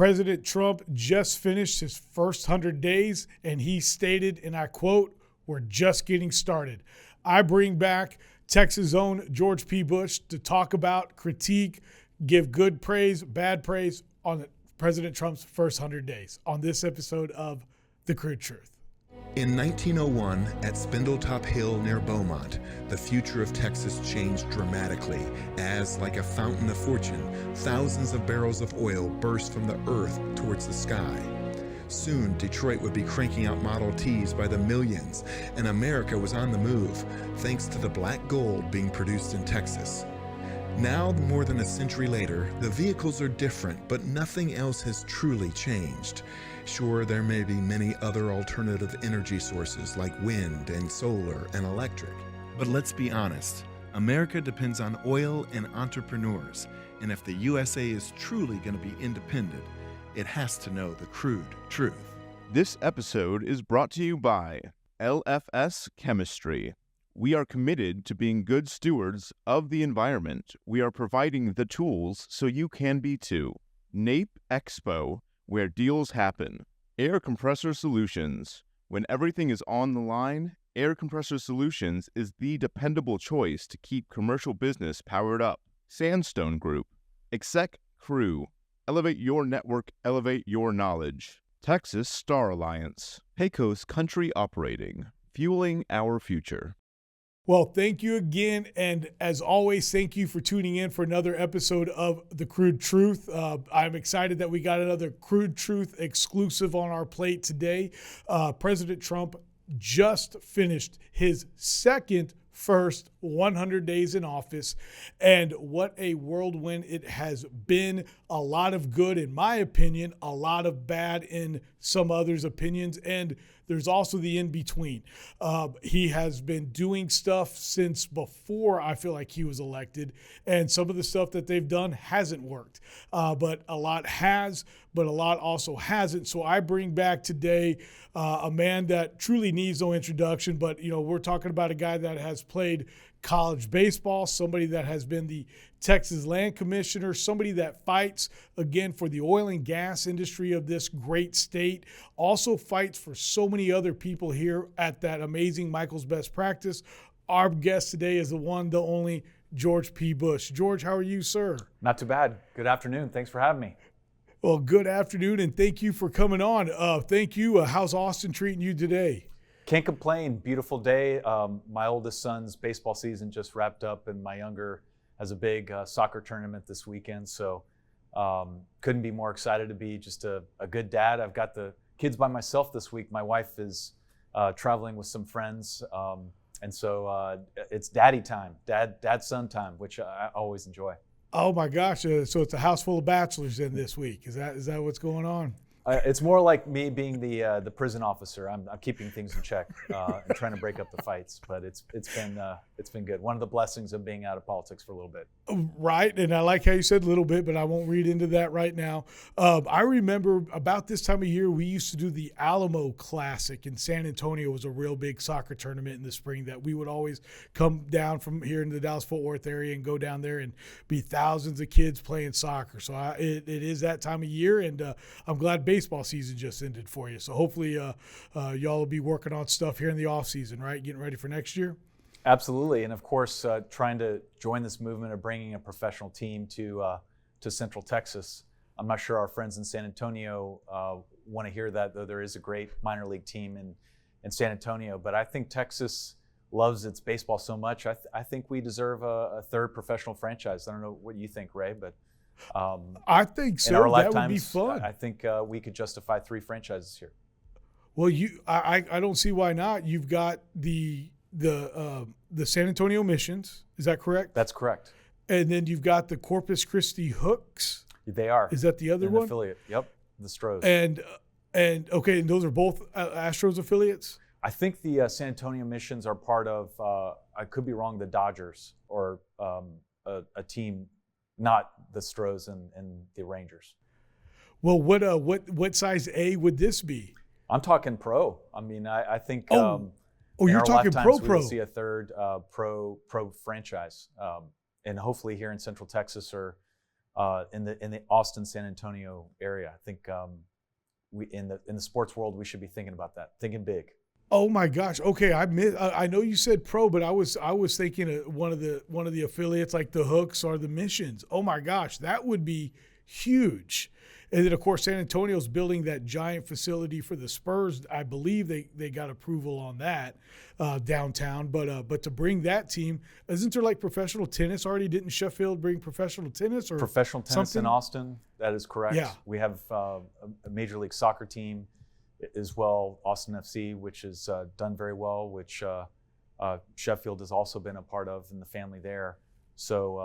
President Trump just finished his first 100 days, and he stated, and I quote, "We're just getting started." I bring back Texas' own George P. Bush to talk about, critique, give good praise, bad praise on President Trump's first 100 days on this episode of The Crude Truth. In 1901, at Spindletop Hill near Beaumont, the future of Texas changed dramatically as, like a fountain of fortune, thousands of barrels of oil burst from the earth towards the sky. Soon, Detroit would be cranking out Model Ts by the millions, and America was on the move, thanks to the black gold being produced in Texas. Now, more than a century later, the vehicles are different, but nothing else has truly changed. Sure, there may be many other alternative energy sources like wind and solar and electric. But let's be honest, America depends on oil and entrepreneurs, and if the USA is truly going to be independent, it has to know the crude truth. This episode is brought to you by LFS Chemistry. We are committed to being good stewards of the environment. We are providing the tools so you can be too. NAPE Expo, where deals happen. Air Compressor Solutions. When everything is on the line, Air Compressor Solutions is the dependable choice to keep commercial business powered up. Sandstone Group. Exec Crew. Elevate your network, elevate your knowledge. Texas Star Alliance. Pecos Country Operating. Fueling our future. Well, thank you again. And as always, thank you for tuning in for another episode of The Crude Truth. I'm excited that we got another Crude Truth exclusive on our plate today. President Trump just finished his first 100 days in office. And what a whirlwind it has been. A lot of good, in my opinion, a lot of bad in some others' opinions. And there's also the in-between. He has been doing stuff since before I feel like he was elected, and some of the stuff that they've done hasn't worked. But a lot has, but a lot also hasn't. So I bring back today a man that truly needs no introduction, but we're talking about a guy that has played college baseball, somebody that has been the Texas Land Commissioner, somebody that fights, again, for the oil and gas industry of this great state, also fights for so many other people here at that amazing Michael's Best Practice. Our guest today is the one, the only, George P. Bush. George, how are you, sir? Not too bad. Good afternoon. Thanks for having me. Well, good afternoon, and thank you for coming on. Thank you. How's Austin treating you today? Can't complain. Beautiful day. My oldest son's baseball season just wrapped up, and my younger has a big soccer tournament this weekend. So couldn't be more excited to be just a good dad. I've got the kids by myself this week. My wife is traveling with some friends. And so it's daddy time, dad-son time, which I always enjoy. Oh my gosh. So it's a house full of bachelors in this week. Is that what's going on? It's more like me being the prison officer. I'm keeping things in check and trying to break up the fights. But it's been good. One of the blessings of being out of politics for a little bit. Right, and I like how you said a little bit, but I won't read into that right now. I remember about this time of year, we used to do the Alamo Classic in San Antonio. It was a real big soccer tournament in the spring that we would always come down from here into the Dallas-Fort Worth area and go down there and be thousands of kids playing soccer. So it is that time of year, and I'm glad baseball season just ended for you. So hopefully y'all will be working on stuff here in the off season, right? Getting ready for next year? Absolutely. And of course, trying to join this movement of bringing a professional team to Central Texas. I'm not sure our friends in San Antonio want to hear that, though there is a great minor league team in San Antonio. But I think Texas loves its baseball so much. I think we deserve a third professional franchise. I don't know what you think, Ray, but I think so. In our that lifetimes, would be fun. I think we could justify 3 franchises here. Well, I don't see why not. You've got the San Antonio Missions. Is that correct? That's correct. And then you've got the Corpus Christi Hooks. They are. Is that the other one? Affiliate. Yep. The Stros. And okay, and those are both Astros affiliates? I think the San Antonio Missions are part of, I could be wrong, the Dodgers or a team, not the Stros and the Rangers. Well, what size A would this be? I'm talking pro. I mean, I think you're talking pro. We will see a third pro franchise, and hopefully here in Central Texas or in the Austin, San Antonio area. I think we in the sports world we should be thinking about that, thinking big. Oh my gosh. Okay, I know you said pro, but I was thinking of one of the affiliates like the Hooks or the Missions. Oh my gosh, that would be huge. And then of course San Antonio's building that giant facility for the Spurs. I believe they got approval on that downtown. But to bring that team, isn't there like professional tennis already? Didn't Sheffield bring professional tennis or professional tennis something? In Austin? That is correct. Yeah. We have a Major League Soccer team as well, Austin FC, which has done very well, which Sheffield has also been a part of in the family there. So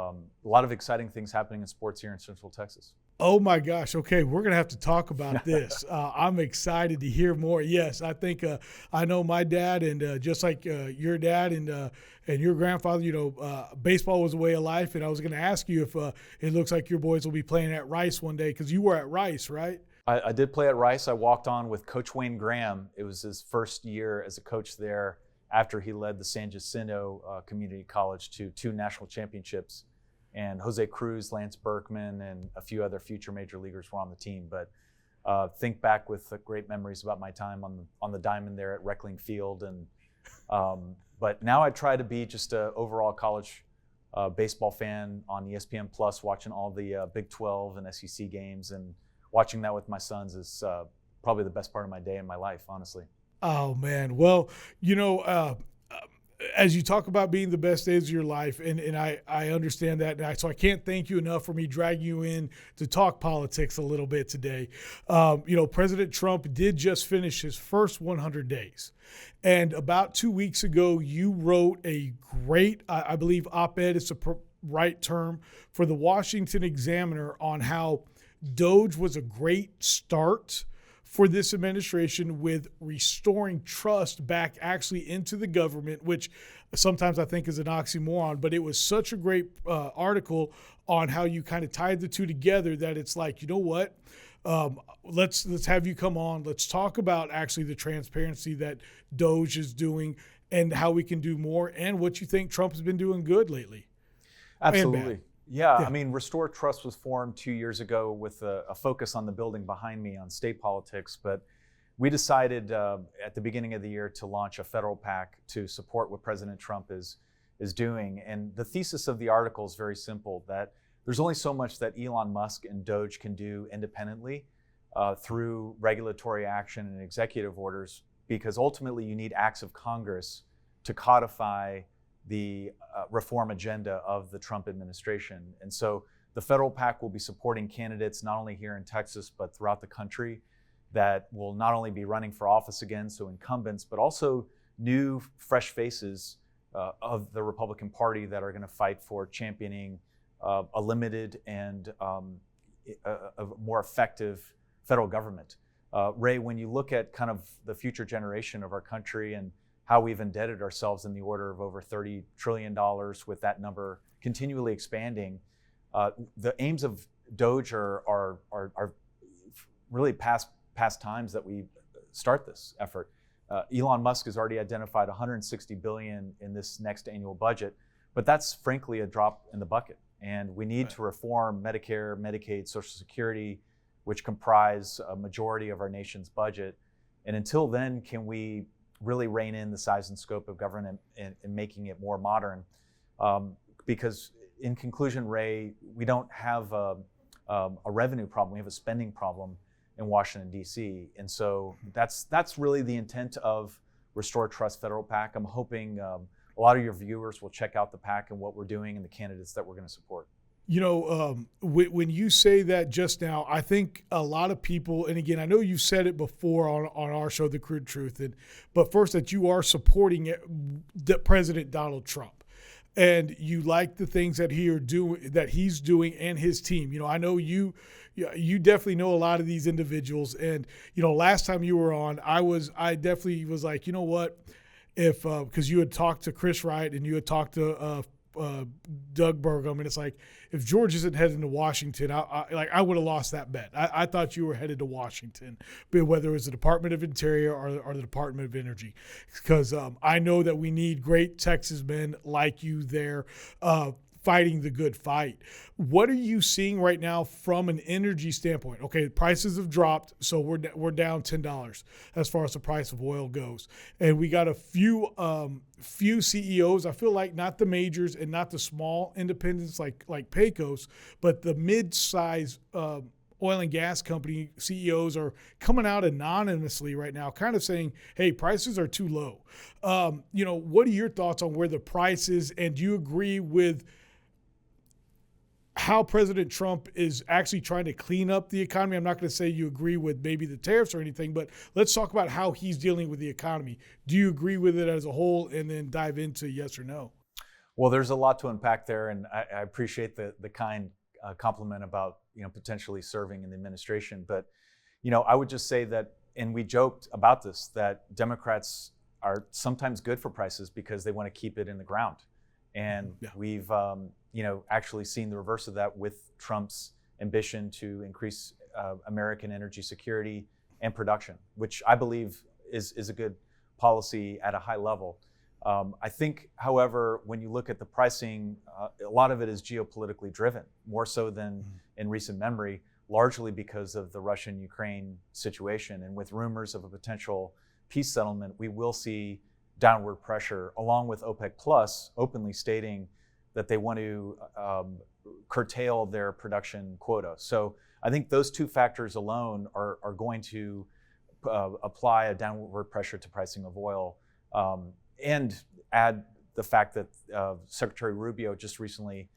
a lot of exciting things happening in sports here in Central Texas. Oh my gosh. Okay. We're going to have to talk about this. I'm excited to hear more. Yes. I think, I know my dad and just like your dad and your grandfather, baseball was a way of life. And I was going to ask you if it looks like your boys will be playing at Rice one day, because you were at Rice, right? I did play at Rice. I walked on with Coach Wayne Graham. It was his first year as a coach there after he led the San Jacinto Community College to 2 national championships. And Jose Cruz, Lance Berkman, and a few other future major leaguers were on the team. But think back with great memories about my time on the diamond there at Reckling Field. And but now I try to be just an overall college baseball fan on ESPN Plus, watching all the Big 12 and SEC games, and watching that with my sons is probably the best part of my day in my life, honestly. Oh man. Well, as you talk about being the best days of your life, and I understand that, so I can't thank you enough for me dragging you in to talk politics a little bit today. President Trump did just finish his first 100 days. And about 2 weeks ago, you wrote a great, I believe op-ed is the right term, for the Washington Examiner on how Doge was a great start for this administration with restoring trust back actually into the government, which sometimes I think is an oxymoron, but it was such a great article on how you kind of tied the two together that it's like, you know what, let's have you come on. Let's talk about actually the transparency that Doge is doing and how we can do more, and what you think Trump has been doing good lately. Absolutely. Yeah, I mean, Restore Trust was formed 2 years ago with a focus on the building behind me on state politics, but we decided at the beginning of the year to launch a federal PAC to support what President Trump is doing. And the thesis of the article is very simple, that there's only so much that Elon Musk and Doge can do independently through regulatory action and executive orders, because ultimately you need acts of Congress to codify the reform agenda of the Trump administration. And so the federal PAC will be supporting candidates not only here in Texas, but throughout the country, that will not only be running for office again, so incumbents, but also new, fresh faces of the Republican Party that are going to fight for championing a limited and a more effective federal government. Ray, when you look at kind of the future generation of our country and how we've indebted ourselves in the order of over $30 trillion, with that number continually expanding, the aims of Doge are really past times that we start this effort. Elon Musk has already identified $160 billion in this next annual budget, but that's frankly a drop in the bucket. And we need to reform Medicare, Medicaid, Social Security, which comprise a majority of our nation's budget. And until then, can we really rein in the size and scope of government and making it more modern? Because in conclusion, Ray, we don't have a revenue problem, we have a spending problem in Washington, D.C. And so that's really the intent of Restore Trust Federal PAC. I'm hoping a lot of your viewers will check out the PAC and what we're doing and the candidates that we're going to support. When you say that just now, I think a lot of people, and again, I know you said it before on our show, The Crude Truth, but first that you are supporting President Donald Trump, and you like the things that he's doing and his team. I know you definitely know a lot of these individuals, and last time you were on, I definitely was like, you know what, if because you had talked to Chris Wright and you had talked to Doug Burgum, and it's like, if George isn't heading to Washington, I would have lost that bet. I thought you were headed to Washington, whether it was the Department of Interior or the Department of Energy, because I know that we need great Texas men like you there. fighting the good fight. What are you seeing right now from an energy standpoint? Okay, prices have dropped, so we're down $10 as far as the price of oil goes, and we got a few CEOs. I feel like not the majors and not the small independents like Pecos, but the mid-size oil and gas company CEOs are coming out anonymously right now, kind of saying, hey, prices are too low. What are your thoughts on where the price is, and do you agree with how President Trump is actually trying to clean up the economy? I'm not going to say you agree with maybe the tariffs or anything, but let's talk about how he's dealing with the economy. Do you agree with it as a whole, and then dive into yes or no? Well, there's a lot to unpack there, and I appreciate the kind compliment about potentially serving in the administration. But I would just say that, and we joked about this, that Democrats are sometimes good for prices because they want to keep it in the ground. And we've actually seen the reverse of that with Trump's ambition to increase American energy security and production, which I believe is a good policy at a high level. I think, however, when you look at the pricing, a lot of it is geopolitically driven, more so than in recent memory, largely because of the Russian-Ukraine situation. And with rumors of a potential peace settlement, we will see downward pressure, along with OPEC Plus openly stating that they want to curtail their production quota. So I think those two factors alone are going to apply a downward pressure to pricing of oil. And add the fact that Secretary Rubio just recently,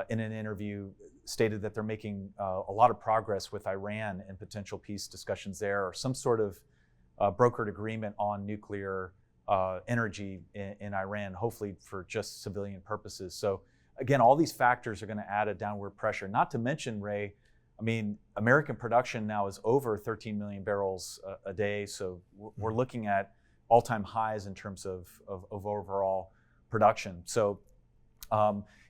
in an interview, stated that they're making a lot of progress with Iran and potential peace discussions there, or some sort of brokered agreement on nuclear energy in Iran, hopefully for just civilian purposes. So again, all these factors are going to add a downward pressure. Not to mention, Ray, American production now is over 13 million barrels a day. So we're looking at all-time highs in terms of overall production. So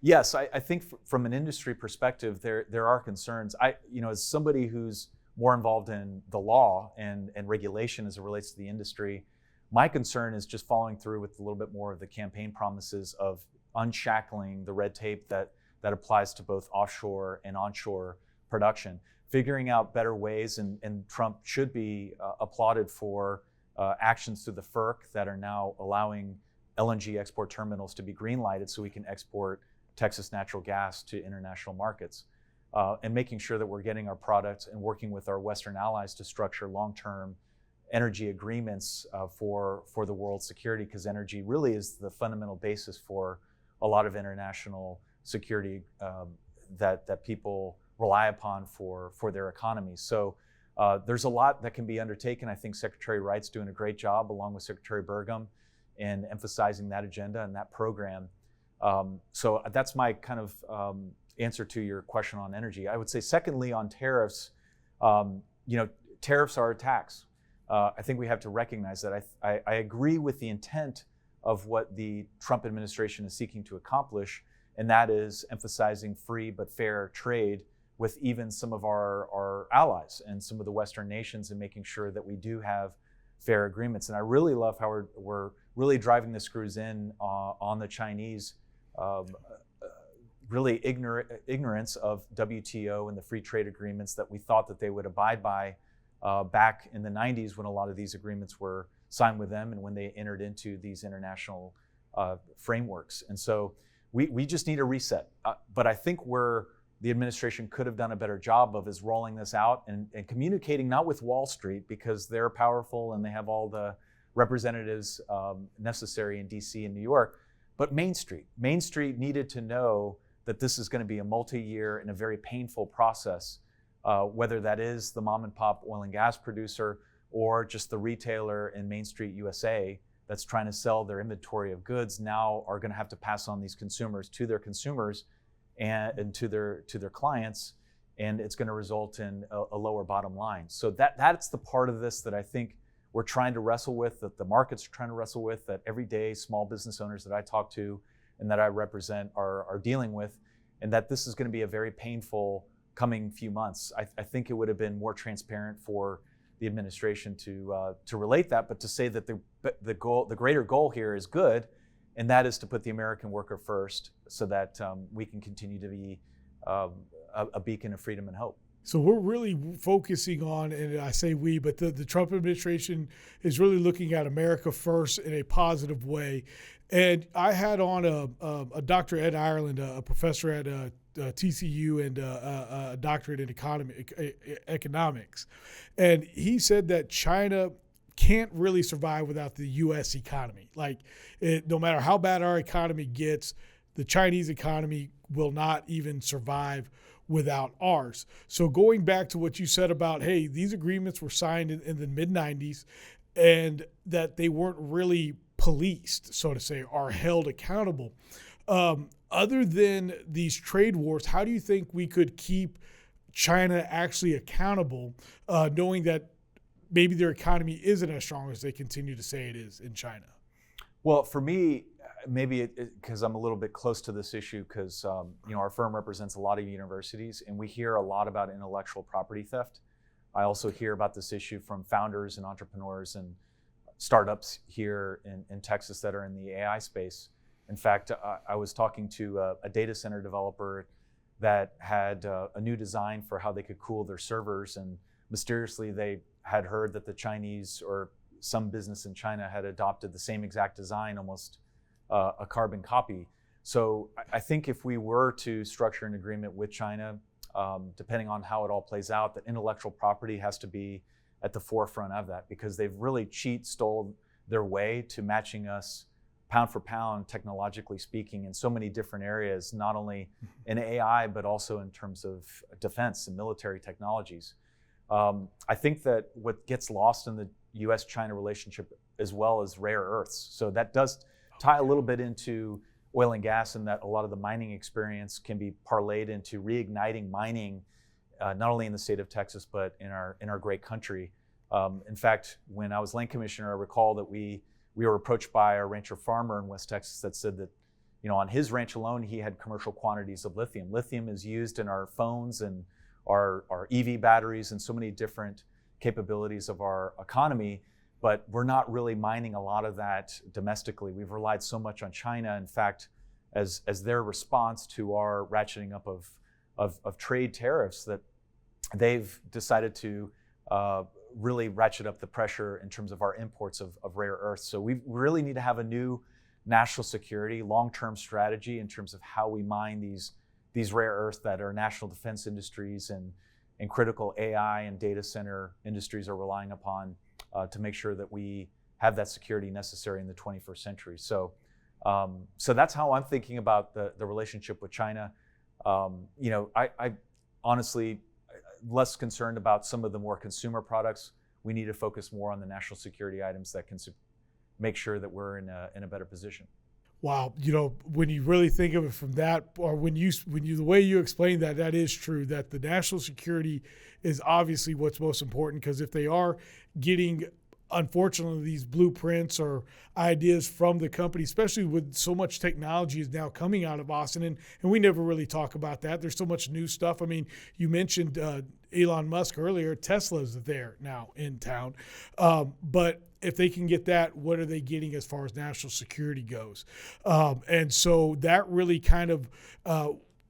yes, I think from an industry perspective, there are concerns. As somebody who's more involved in the law and regulation as it relates to the industry, my concern is just following through with a little bit more of the campaign promises of unshackling the red tape that applies to both offshore and onshore production, figuring out better ways, and Trump should be applauded for actions through the FERC that are now allowing LNG export terminals to be green lighted so we can export Texas natural gas to international markets, and making sure that we're getting our products and working with our Western allies to structure long-term energy agreements for the world's security, because energy really is the fundamental basis for a lot of international security that people rely upon for their economies. So there's a lot that can be undertaken. I think Secretary Wright's doing a great job, along with Secretary Burgum, in emphasizing that agenda and that program. So that's my kind of answer to your question on energy. I would say, secondly, on tariffs, tariffs are a tax. I think we have to recognize that. I agree with the intent of what the Trump administration is seeking to accomplish, and that is emphasizing free but fair trade with even some of our allies and some of the Western nations, and making sure that we do have fair agreements. And I really love how we're really driving the screws in on the Chinese really ignorance of WTO and the free trade agreements that we thought that they would abide by back in the 90s, when a lot of these agreements were signed with them and when they entered into these international frameworks. And so we just need a reset. But I think where the administration could have done a better job of is rolling this out and communicating, not with Wall Street, because they're powerful and they have all the representatives necessary in DC and New York, but Main Street. Main Street needed to know that this is going to be a multi-year and a very painful process, whether that is the mom and pop oil and gas producer or just the retailer in Main Street USA that's trying to sell their inventory of goods, now are going to have to pass on these consumers to their consumers and to their clients, and it's going to result in a lower bottom line. So that's the part of this that I think we're trying to wrestle with, that the markets are trying to wrestle with, that everyday small business owners that I talk to and that I represent are dealing with, and that this is going to be a very painful coming few months. I think it would have been more transparent for the administration to relate that, but to say that the greater goal here is good, and that is to put the American worker first, so that we can continue to be a beacon of freedom and hope. So we're really focusing on, and I say we, but the Trump administration is really looking at America first in a positive way. And I had on a Dr. Ed Ireland, a professor at TCU and a doctorate in economics. And he said that China can't really survive without the U.S. economy. Like, no matter how bad our economy gets, the Chinese economy will not even survive without ours. So going back to what you said about, hey, these agreements were signed in the mid-90s and that they weren't really policed, so to say, or held accountable. Other than these trade wars, how do you think we could keep China actually accountable, knowing that maybe their economy isn't as strong as they continue to say it is in China? Well, for me, maybe because I'm a little bit close to this issue, because our firm represents a lot of universities, and we hear a lot about intellectual property theft. I also hear about this issue from founders and entrepreneurs and startups here in Texas that are in the AI space. In fact, I was talking to a data center developer that had a new design for how they could cool their servers, and mysteriously they had heard that the Chinese or some business in China had adopted the same exact design, almost a carbon copy. So I think if we were to structure an agreement with China, depending on how it all plays out, that intellectual property has to be at the forefront of that, because they've really stole their way to matching us pound for pound, technologically speaking, in so many different areas, not only in AI, but also in terms of defense and military technologies. I think that what gets lost in the US-China relationship as well as rare earths. So that does tie a little bit into oil and gas, in that a lot of the mining experience can be parlayed into reigniting mining, not only in the state of Texas, but in our great country. In fact, when I was land commissioner, I recall that we were approached by a rancher farmer in West Texas that said that, on his ranch alone, he had commercial quantities of lithium. Lithium is used in our phones and our EV batteries and so many different capabilities of our economy, but we're not really mining a lot of that domestically. We've relied so much on China. In fact, as their response to our ratcheting up of trade tariffs, that they've decided to really ratchet up the pressure in terms of our imports of rare earths. So we really need to have a new national security, long-term strategy in terms of how we mine these rare earths that our national defense industries and critical AI and data center industries are relying upon to make sure that we have that security necessary in the 21st century. So that's how I'm thinking about the relationship with China. I honestly less concerned about some of the more consumer products. We need to focus more on the national security items that can make sure that we're in a better position. Wow, when you really think of it from that, or when you the way you explain that, that is true, that the national security is obviously what's most important, because if they are getting, unfortunately, these blueprints or ideas from the company, especially with so much technology is now coming out of Austin, and we never really talk about that. There's so much new stuff. I mean, you mentioned Elon Musk earlier. Tesla's there now in town, but if they can get that, what are they getting as far as national security goes? And so that really kind of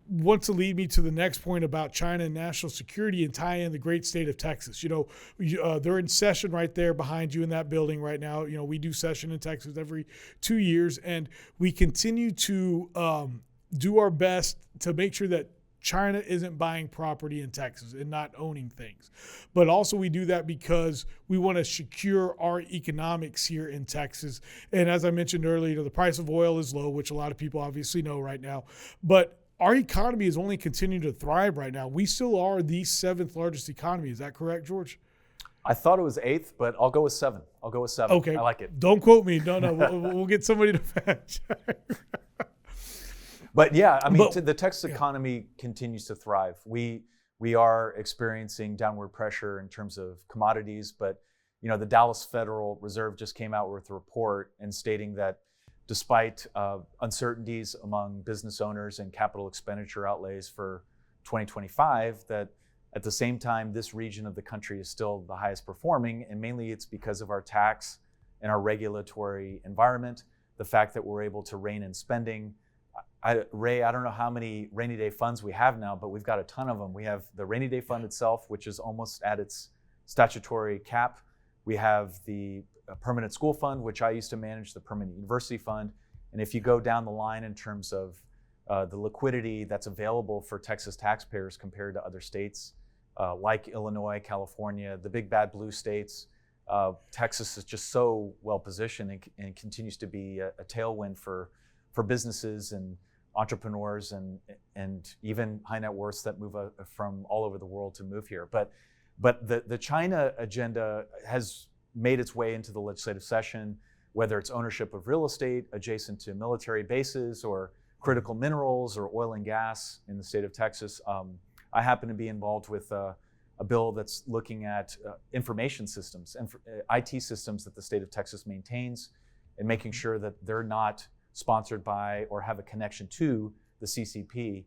wants to lead me to the next point about China and national security, and tie in the great state of Texas. They're in session right there behind you in that building right now. We do session in Texas every 2 years, and we continue to do our best to make sure that China isn't buying property in Texas and not owning things. But also we do that because we want to secure our economics here in Texas. And as I mentioned earlier, the price of oil is low, which a lot of people obviously know right now. But our economy is only continuing to thrive right now. We still are the 7th largest economy. Is that correct, George? I thought it was 8th, but I'll go with 7. Okay. I like it. Don't quote me. No, we'll get somebody to fact check. But yeah, the Texas economy continues to thrive. We are experiencing downward pressure in terms of commodities, but the Dallas Federal Reserve just came out with a report and stating that despite uncertainties among business owners and capital expenditure outlays for 2025, that at the same time, this region of the country is still the highest performing, and mainly it's because of our tax and our regulatory environment. the fact that we're able to rein in spending. Ray, I don't know how many rainy day funds we have now, but we've got a ton of them. We have the rainy day fund itself, which is almost at its statutory cap. We have the permanent school fund, which I used to manage, the permanent university fund. And if you go down the line in terms of the liquidity that's available for Texas taxpayers compared to other states like Illinois, California, the big bad blue states, Texas is just so well positioned and continues to be a tailwind for businesses and entrepreneurs and even high net worths that move from all over the world to move here. But the China agenda has made its way into the legislative session, whether it's ownership of real estate adjacent to military bases or critical minerals or oil and gas in the state of Texas. I happen to be involved with a bill that's looking at information systems and IT systems that the state of Texas maintains, and making sure that they're not sponsored by or have a connection to the CCP,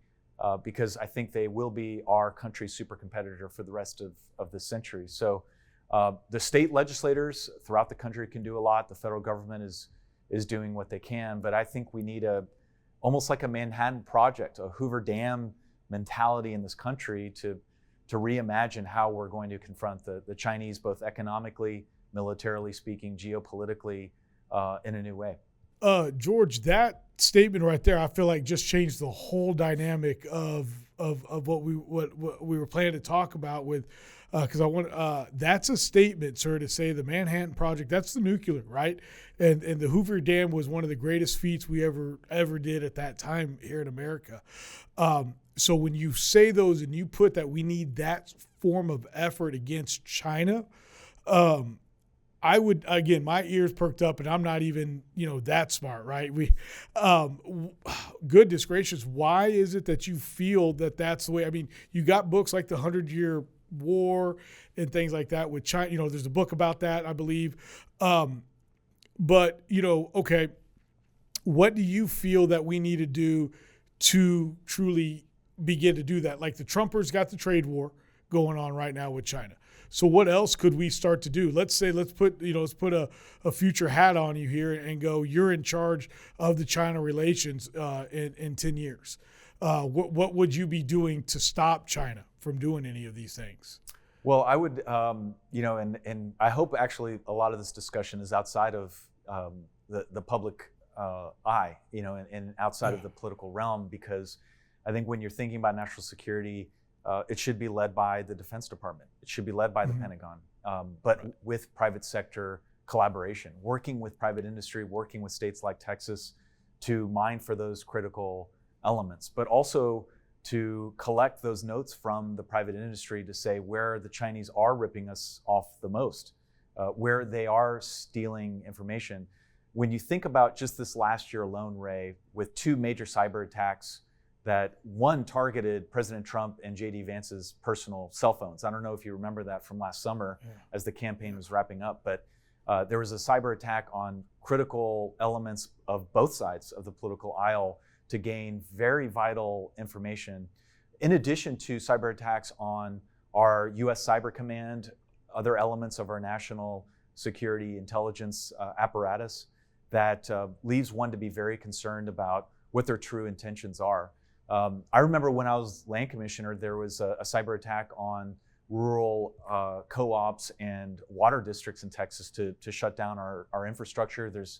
because I think they will be our country's super competitor for the rest of this century. So the state legislators throughout the country can do a lot. The federal government is doing what they can, but I think we need almost like a Manhattan Project, a Hoover Dam mentality in this country to reimagine how we're going to confront the Chinese, both economically, militarily speaking, geopolitically, in a new way. George, that statement right there, I feel like just changed the whole dynamic of what we were planning to talk about with, because I want that's a statement, sir, to say the Manhattan Project, that's the nuclear, right? And the Hoover Dam was one of the greatest feats we ever did at that time here in America. So when you say those and you put that we need that form of effort against China, I would, again, my ears perked up, and I'm not even, that smart, right? Goodness gracious, why is it that you feel that that's the way? I mean, you got books like the 100-Year War and things like that with China. There's a book about that, I believe. But, okay, what do you feel that we need to do to truly begin to do that? Like the Trumpers got the trade war going on right now with China. So what else could we start to do? Let's put a future hat on you here and go, you're in charge of the China relations in 10 years. What would you be doing to stop China from doing any of these things? Well, I would, and I hope actually a lot of this discussion is outside of the public eye, and outside of the political realm, because I think when you're thinking about national security, it should be led by the Defense Department. It should be led by the Pentagon, but with private sector collaboration, working with private industry, working with states like Texas to mine for those critical elements, but also to collect those notes from the private industry to say where the Chinese are ripping us off the most, where they are stealing information. When you think about just this last year alone, Ray, with 2 major cyber attacks that one targeted President Trump and J.D. Vance's personal cell phones. I don't know if you remember that from last summer as the campaign was wrapping up, but there was a cyber attack on critical elements of both sides of the political aisle to gain very vital information, in addition to cyber attacks on our U.S. Cyber Command, other elements of our national security intelligence apparatus that leaves one to be very concerned about what their true intentions are. I remember when I was land commissioner, there was a cyber attack on rural co-ops and water districts in Texas to shut down our infrastructure. There's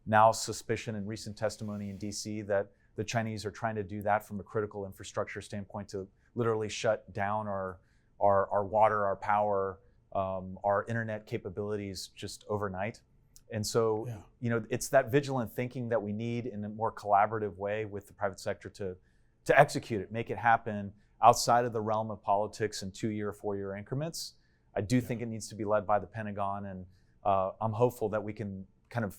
now suspicion and recent testimony in DC that the Chinese are trying to do that from a critical infrastructure standpoint to literally shut down our water, our power, our internet capabilities just overnight. And so, it's that vigilant thinking that we need in a more collaborative way with the private sector to execute it, make it happen outside of the realm of politics in 2-year, 4-year increments. I do think it needs to be led by the Pentagon, and I'm hopeful that we can kind of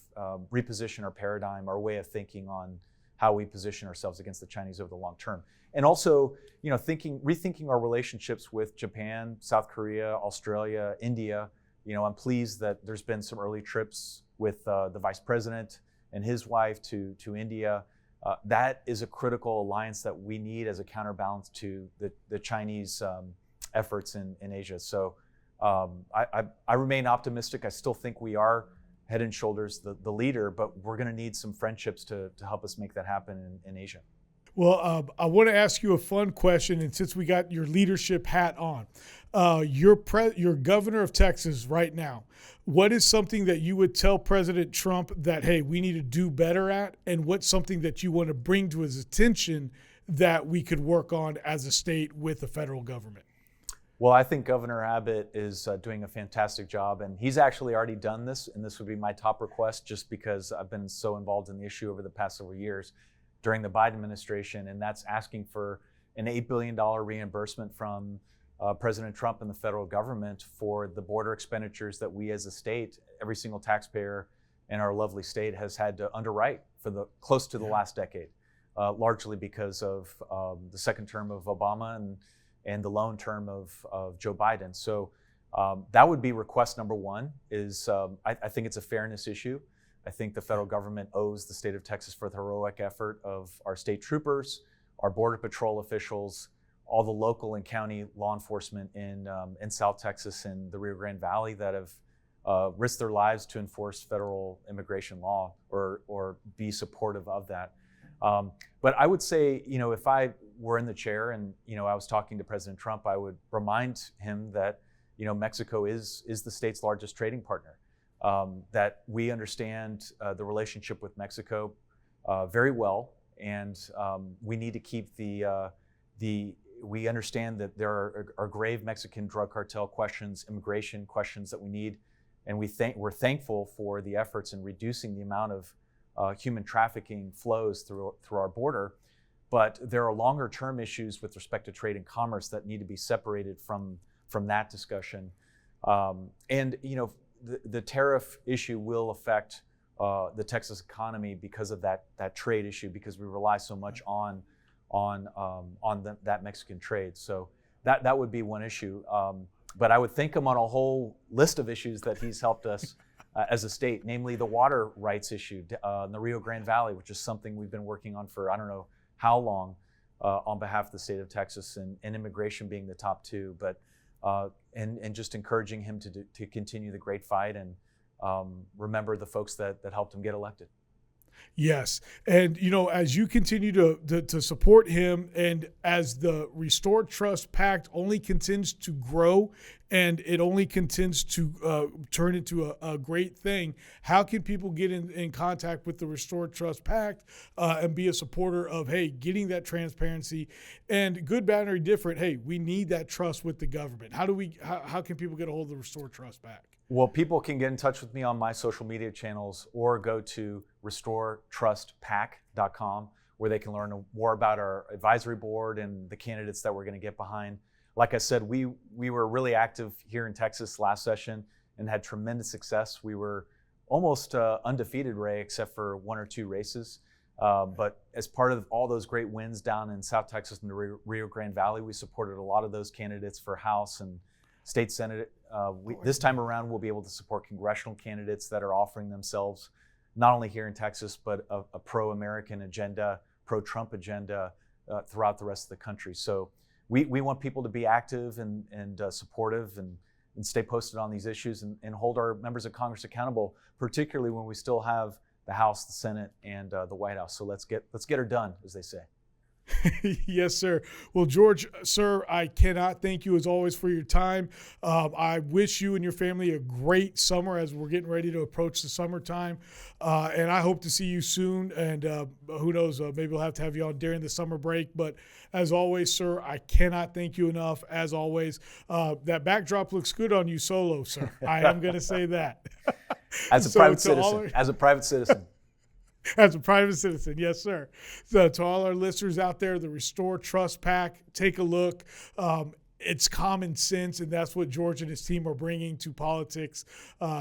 reposition our paradigm, our way of thinking on how we position ourselves against the Chinese over the long term. And also, rethinking our relationships with Japan, South Korea, Australia, India. I'm pleased that there's been some early trips with the vice president and his wife to India. That is a critical alliance that we need as a counterbalance to the Chinese efforts in Asia. So I remain optimistic. I still think we are head and shoulders the leader, but we're going to need some friendships to help us make that happen in Asia. Well, I want to ask you a fun question, and since we got your leadership hat on, you're governor of Texas right now. What is something that you would tell President Trump that, hey, we need to do better at, and what's something that you want to bring to his attention that we could work on as a state with the federal government? Well, I think Governor Abbott is doing a fantastic job, and he's actually already done this, and this would be my top request just because I've been so involved in the issue over the past several years during the Biden administration, and that's asking for an $8 billion reimbursement from President Trump and the federal government for the border expenditures that we as a state, every single taxpayer in our lovely state has had to underwrite for close to the last decade, largely because of the second term of Obama and the lone term of Joe Biden. So that would be request number one. I think it's a fairness issue. I think the federal government owes the state of Texas for the heroic effort of our state troopers, our border patrol officials, all the local and county law enforcement in South Texas and the Rio Grande Valley that have risked their lives to enforce federal immigration law or be supportive of that. But I would say, if I were in the chair and, I was talking to President Trump, I would remind him that, Mexico is the state's largest trading partner, that we understand the relationship with Mexico very well. And we need to keep we understand that there are grave Mexican drug cartel questions, immigration questions that we need. And we're thankful for the efforts in reducing the amount of human trafficking flows through our border, but there are longer term issues with respect to trade and commerce that need to be separated from that discussion. The tariff issue will affect the Texas economy because of that trade issue, because we rely so much on that Mexican trade. So that would be one issue. But I would thank him on a whole list of issues that he's helped us as a state, namely the water rights issue in the Rio Grande Valley, which is something we've been working on for I don't know how long on behalf of the state of Texas, and immigration being the top two. But and just encouraging him to continue the great fight and remember the folks that helped him get elected. Yes. And, as you continue to support him, and as the Restore Trust PAC only continues to grow and it only continues to turn into a great thing, how can people get in contact with the Restore Trust PAC and be a supporter of, hey, getting that transparency and good, bad, or different? Hey, we need that trust with the government. How can people get a hold of the Restore Trust PAC? Well, people can get in touch with me on my social media channels or go to restoretrustpac.com, where they can learn more about our advisory board and the candidates that we're going to get behind. Like I said, we were really active here in Texas last session and had tremendous success. We were almost undefeated, Ray, except for one or two races. But as part of all those great wins down in South Texas and the Rio Grande Valley, we supported a lot of those candidates for House and State Senate. This time around, we'll be able to support congressional candidates that are offering themselves not only here in Texas, but a pro-American agenda, pro-Trump agenda throughout the rest of the country. So we want people to be active and supportive and stay posted on these issues and hold our members of Congress accountable, particularly when we still have the House, the Senate, and the White House. So let's get her done, as they say. Yes, sir. Well, George, sir, I cannot thank you as always for your time. I wish you and your family a great summer as we're getting ready to approach the summertime. And I hope to see you soon. And who knows, maybe we'll have to have you on during the summer break. But as always, sir, I cannot thank you enough. As always, that backdrop looks good on you solo, sir. I am going to say that. As a private citizen. As a private citizen. As a private citizen, yes, sir. So to all our listeners out there, the Restore Trust PAC, take a look. It's common sense, and that's what George and his team are bringing to politics.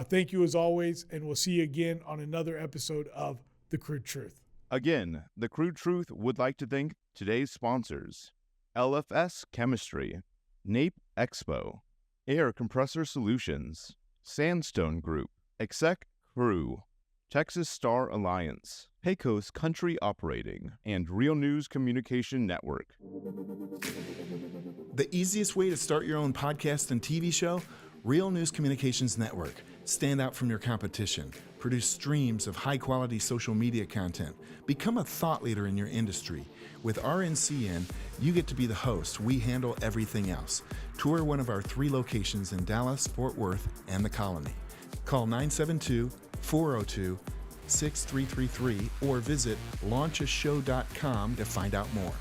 Thank you as always, and we'll see you again on another episode of The Crude Truth. Again, The Crude Truth would like to thank today's sponsors: LFS Chemistry, NAPE Expo, Air Compressor Solutions, Sandstone Group, Exec Crew, Texas Star Alliance, Pecos Country Operating, and Real News Communication Network. The easiest way to start your own podcast and TV show? Real News Communications Network. Stand out from your competition. Produce streams of high-quality social media content. Become a thought leader in your industry. With RNCN, you get to be the host. We handle everything else. Tour one of our 3 locations in Dallas, Fort Worth, and the Colony. Call 972-402-6333 or visit launchashow.com to find out more.